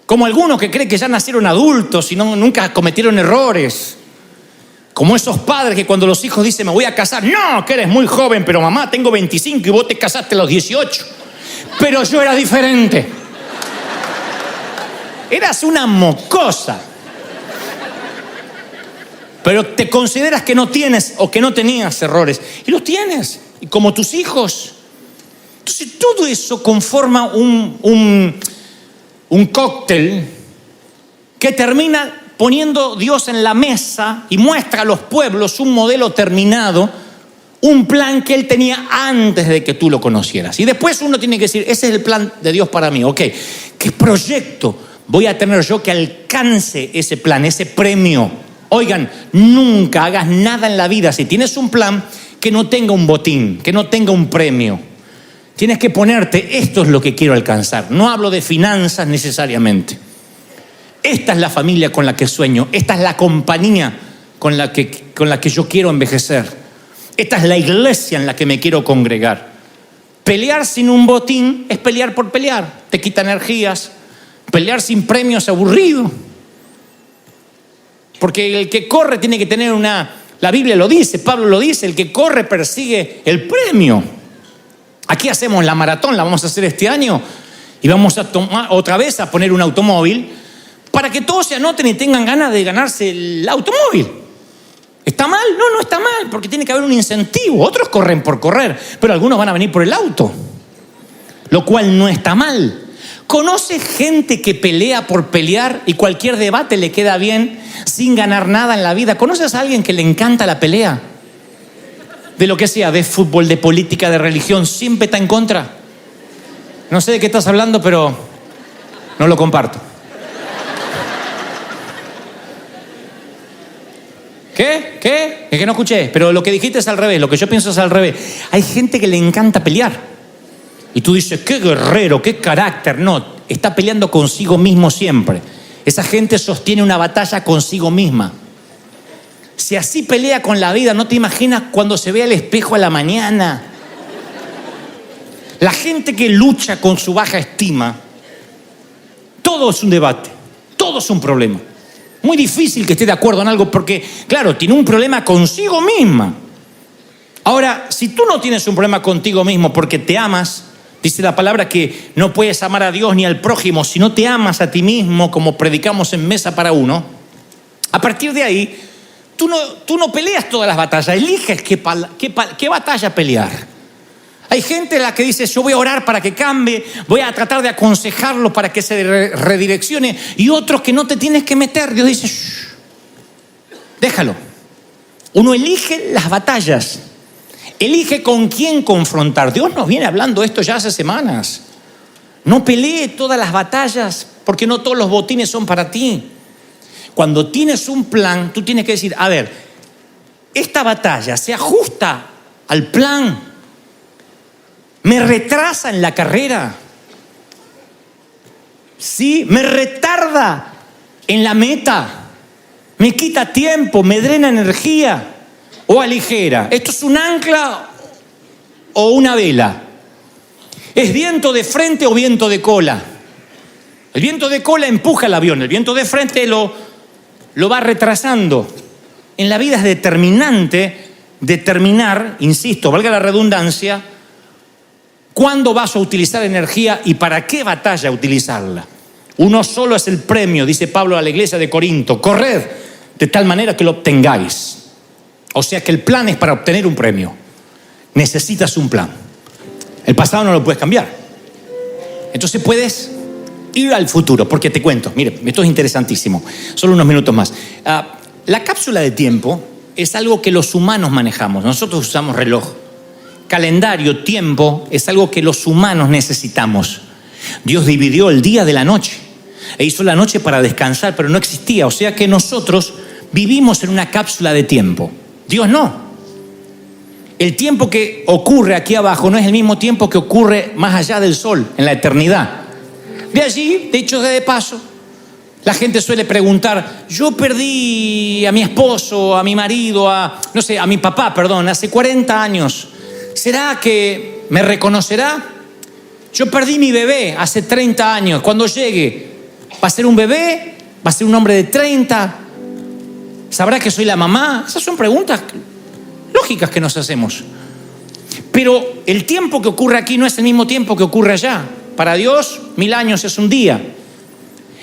Como algunos que creen que ya nacieron adultos y nunca cometieron errores. Como esos padres que cuando los hijos dicen, me voy a casar. No, que eres muy joven, pero mamá, tengo 25 y vos te casaste a los 18. Pero yo era diferente. Eras una mocosa. Pero te consideras que no tienes o que no tenías errores. Y los tienes. Y como tus hijos. Entonces todo eso conforma un cóctel que termina poniendo Dios en la mesa y muestra a los pueblos un modelo terminado, un plan que Él tenía antes de que tú lo conocieras. Y después uno tiene que decir, ese es el plan de Dios para mí. Ok, ¿qué proyecto voy a tener yo que alcance ese plan, ese premio? Oigan, nunca hagas nada en la vida si tienes un plan que no tenga un botín, que no tenga un premio. Tienes que ponerte, esto es lo que quiero alcanzar. No hablo de finanzas necesariamente. Esta es la familia con la que sueño. Esta es la compañía con la que yo quiero envejecer. Esta es la iglesia en la que me quiero congregar. Pelear sin un botín es pelear por pelear. Te quita energías. Pelear sin premio es aburrido. Porque el que corre tiene que tener la Biblia lo dice, Pablo lo dice, el que corre persigue el premio. Aquí hacemos la maratón, la vamos a hacer este año y vamos a tomar otra vez a poner un automóvil para que todos se anoten y tengan ganas de ganarse el automóvil. ¿Está mal? No está mal, porque tiene que haber un incentivo. Otros corren por correr, pero algunos van a venir por el auto. lo cual no está mal. ¿Conoce gente que pelea por pelear y cualquier debate le queda bien sin ganar nada en la vida? ¿Conoces a alguien que le encanta la pelea? De lo que sea, de fútbol, de política, de religión, siempre está en contra. No sé de qué estás hablando, pero no lo comparto. ¿Qué? Es que no escuché, pero lo que dijiste es al revés, lo que yo pienso es al revés. Hay gente que le encanta pelear. Y tú dices, qué guerrero, qué carácter. No, está peleando consigo mismo siempre. Esa gente sostiene una batalla consigo misma. Si así pelea con la vida, ¿no te imaginas cuando se ve al espejo a la mañana? La gente que lucha con su baja estima, todo es un debate, todo es un problema. Muy difícil que esté de acuerdo en algo porque, claro, tiene un problema consigo misma. Ahora, si tú no tienes un problema contigo mismo porque te amas, dice la palabra que no puedes amar a Dios ni al prójimo si no te amas a ti mismo, como predicamos en Mesa para Uno. A partir de ahí, tú no peleas todas las batallas, eliges qué batalla pelear. Hay gente a la que dice, yo voy a orar para que cambie, voy a tratar de aconsejarlo para que se redireccione, y otros que no te tienes que meter. Dios dice, shh, déjalo. Uno elige las batallas. Elige con quién confrontar. Dios nos viene hablando esto ya hace semanas. No pelee todas las batallas porque no todos los botines son para ti. Cuando tienes un plan, tú tienes que decir, a ver, esta batalla se ajusta al plan, me retrasa en la carrera, sí, me retarda en la meta, me quita tiempo, me drena energía. O aligera. ¿Esto es un ancla o una vela? ¿Es viento de frente o viento de cola? El viento de cola empuja el avión, el viento de frente lo va retrasando. En la vida es determinante determinar, insisto, valga la redundancia, cuándo vas a utilizar energía y para qué batalla utilizarla. Uno solo es el premio, dice Pablo a la iglesia de Corinto. Corred de tal manera que lo obtengáis. O sea que el plan es para obtener un premio. Necesitas un plan. El pasado no lo puedes cambiar. Entonces puedes ir al futuro, porque te cuento, mire, esto es interesantísimo. Solo unos minutos más. La cápsula de tiempo es algo que los humanos manejamos. Nosotros usamos reloj. Calendario, tiempo, es algo que los humanos necesitamos. Dios dividió el día de la noche e hizo la noche para descansar, pero no existía. O sea que nosotros vivimos en una cápsula de tiempo. Dios no. El tiempo que ocurre aquí abajo no es el mismo tiempo que ocurre más allá del sol, en la eternidad. De allí, de hecho de paso, la gente suele preguntar, yo perdí a mi esposo, a mi marido, a mi papá, hace 40 años. ¿Será que me reconocerá? Yo perdí mi bebé hace 30 años. Cuando llegue, ¿va a ser un bebé? ¿Va a ser un hombre de 30? ¿Sabrá que soy la mamá? Esas son preguntas lógicas que nos hacemos. Pero el tiempo que ocurre aquí no es el mismo tiempo que ocurre allá. Para Dios, 1000 años es un día.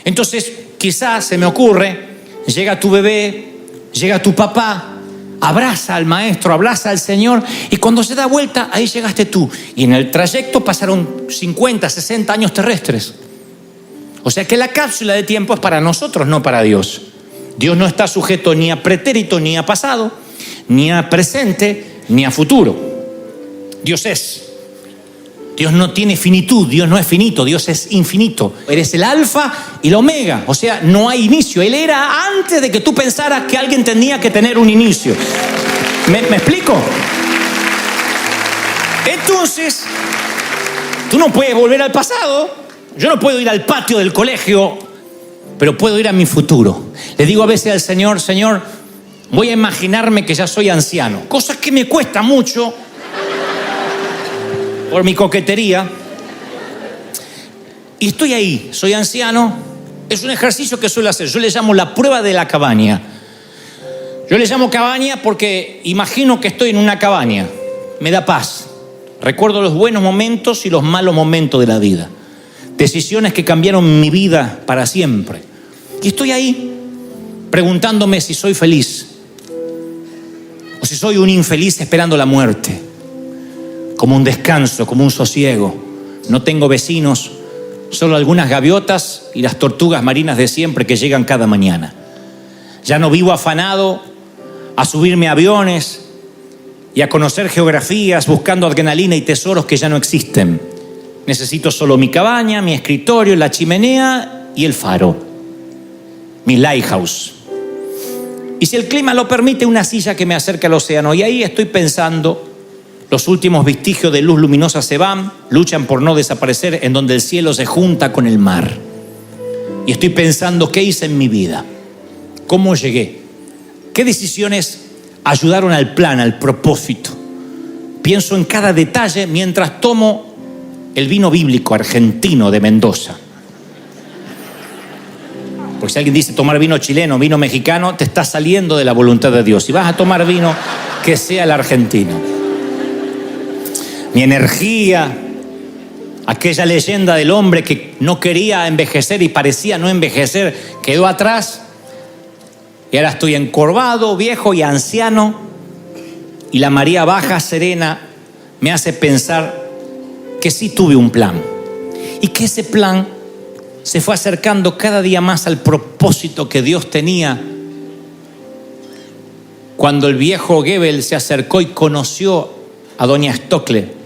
Entonces, quizás se me ocurre, llega tu bebé, llega tu papá, abraza al maestro, abraza al Señor, y cuando se da vuelta, ahí llegaste tú. Y en el trayecto pasaron 50, 60 años terrestres. O sea que la cápsula de tiempo es para nosotros, no para Dios. Dios no está sujeto ni a pretérito, ni a pasado, ni a presente, ni a futuro. Dios es. Dios no tiene finitud, Dios no es finito, Dios es infinito. Eres el alfa y el omega, o sea, no hay inicio. Él era antes de que tú pensaras que alguien tenía que tener un inicio. ¿Me explico? Entonces, tú no puedes volver al pasado. Yo no puedo ir al patio del colegio, pero puedo ir a mi futuro. Le digo a veces al Señor, Señor, voy a imaginarme que ya soy anciano, cosa que me cuesta mucho por mi coquetería. Y estoy ahí, soy anciano. Es un ejercicio que suelo hacer. Yo le llamo la prueba de la cabaña. Yo le llamo cabaña porque imagino que estoy en una cabaña. Me da paz. Recuerdo los buenos momentos y los malos momentos de la vida. Decisiones que cambiaron mi vida para siempre. Y estoy ahí preguntándome si soy feliz o si soy un infeliz esperando la muerte. Como un descanso, como un sosiego. no tengo vecinos, solo algunas gaviotas y las tortugas marinas de siempre que llegan cada mañana. Ya no vivo afanado a subirme a aviones y a conocer geografías buscando adrenalina y tesoros que ya no existen. Necesito solo mi cabaña, mi escritorio, la chimenea y el faro, mi lighthouse. Y si el clima lo permite, una silla que me acerque al océano. Y ahí estoy pensando, los últimos vestigios de luz luminosa se van, luchan por no desaparecer, en donde el cielo se junta con el mar. Y estoy pensando, ¿qué hice en mi vida? ¿Cómo llegué? ¿Qué decisiones ayudaron al plan, al propósito? Pienso en cada detalle mientras tomo el vino bíblico argentino de Mendoza. Porque si alguien dice tomar vino chileno, vino mexicano, te está saliendo de la voluntad de Dios. Si vas a tomar vino, que sea el argentino. Mi energía, aquella leyenda del hombre que no quería envejecer y parecía no envejecer, quedó atrás. Y ahora estoy encorvado, viejo y anciano. Y la María baja, serena, me hace pensar que sí tuve un plan. Y que ese plan se fue acercando cada día más al propósito que Dios tenía. Cuando el viejo Goebbels se acercó y conoció a doña Stokle.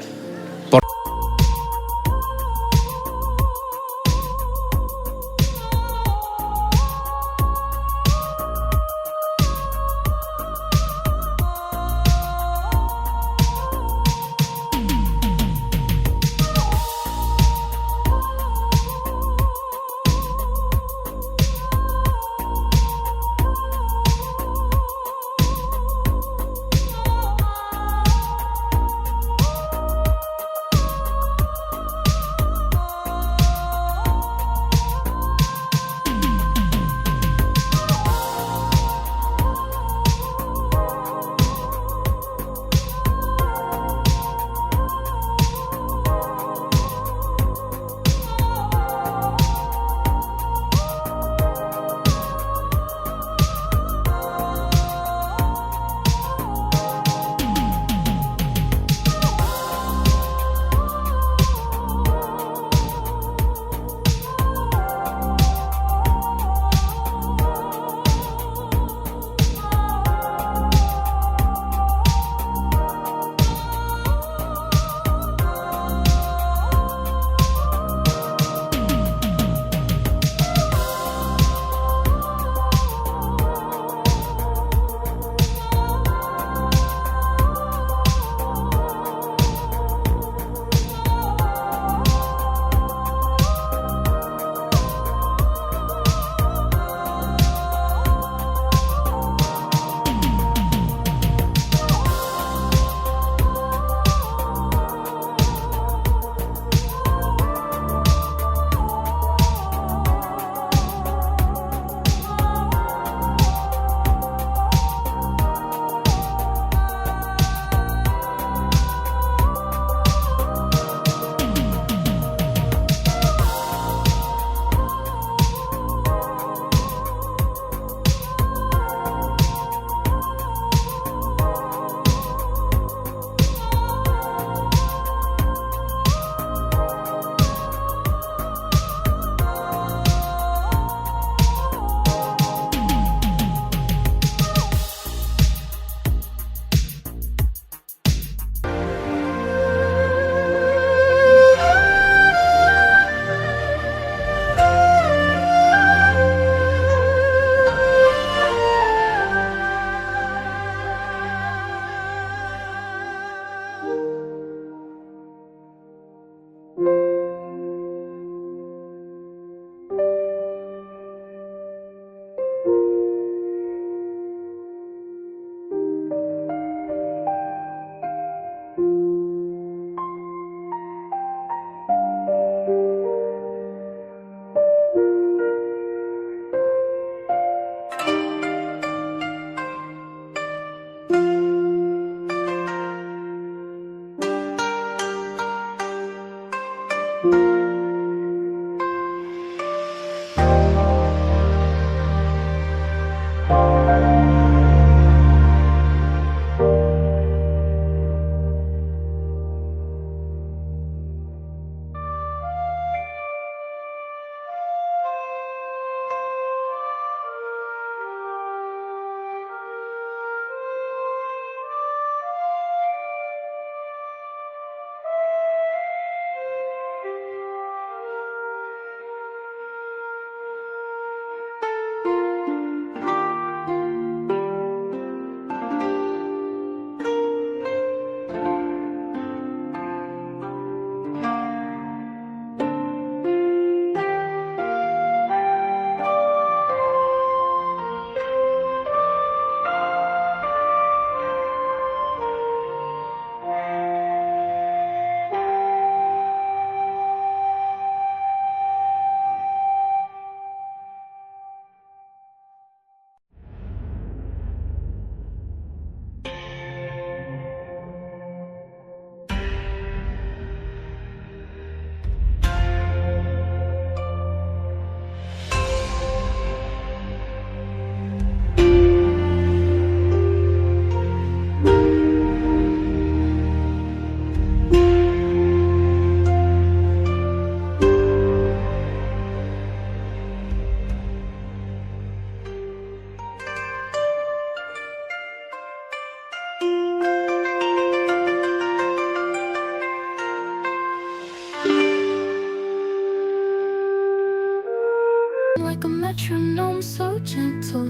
Like a metronome so gentle,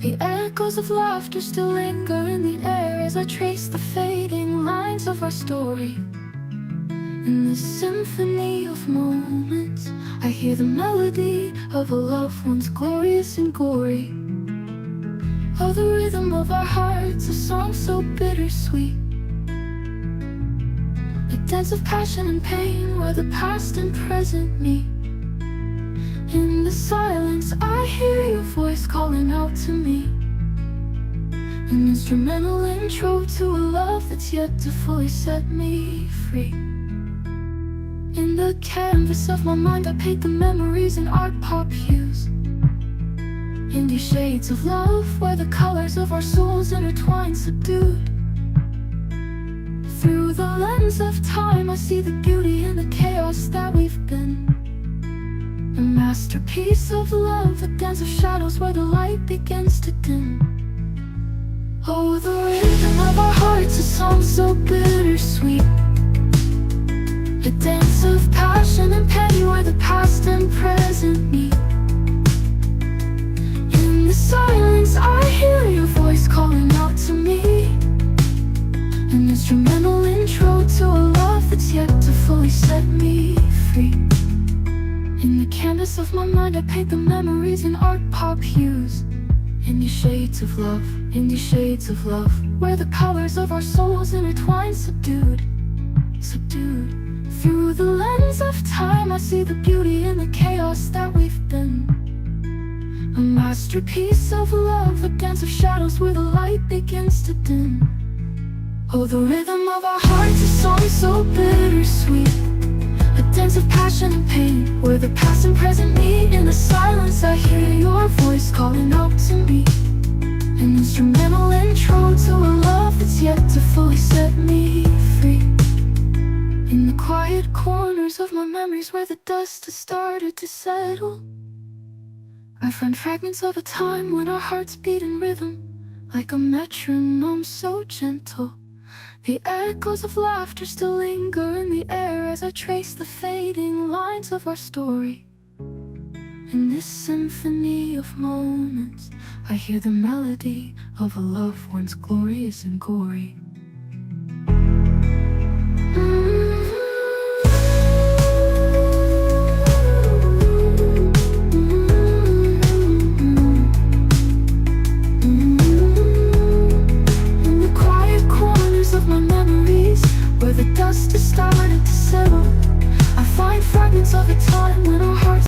the echoes of laughter still linger in the air as I trace the fading lines of our story. In this symphony of moments, I hear the melody of a love once glorious and gory. Oh, the rhythm of our hearts, a song so bittersweet, a dance of passion and pain where the past and present meet. In the silence, I hear your voice calling out to me, an instrumental intro to a love that's yet to fully set me free. In the canvas of my mind, I paint the memories in art pop hues, in these shades of love where the colors of our souls intertwine subdued. Through the lens of time, I see the beauty in the chaos that we've been, a masterpiece of love, a dance of shadows where the light begins to dim. Oh, the rhythm of our hearts, a song so bittersweet, a dance of passion and pain where the past and present meet. In the silence, I hear your voice calling out to me, an instrumental intro to a love that's yet to fully set me free. In the canvas of my mind, I paint the memories in art pop hues, in these shades of love, in these shades of love, where the colors of our souls intertwine subdued, subdued. Through the lens of time, I see the beauty in the chaos that we've been, a masterpiece of love, a dance of shadows where the light begins to dim. Oh, the rhythm of our hearts, a song so bittersweet, a dance of passion and pain where the past and present meet. In the silence, I hear your voice calling out to me, an instrumental intro to a love that's yet to fully set me free. In the quiet corners of my memories where the dust has started to settle, I find fragments of a time when our hearts beat in rhythm, like a metronome so gentle. The echoes of laughter still linger in the air as I trace the fading lines of our story. In this symphony of moments, I hear the melody of a love once glorious and gory. Where the dust has started to settle, I find fragments of a time when our hearts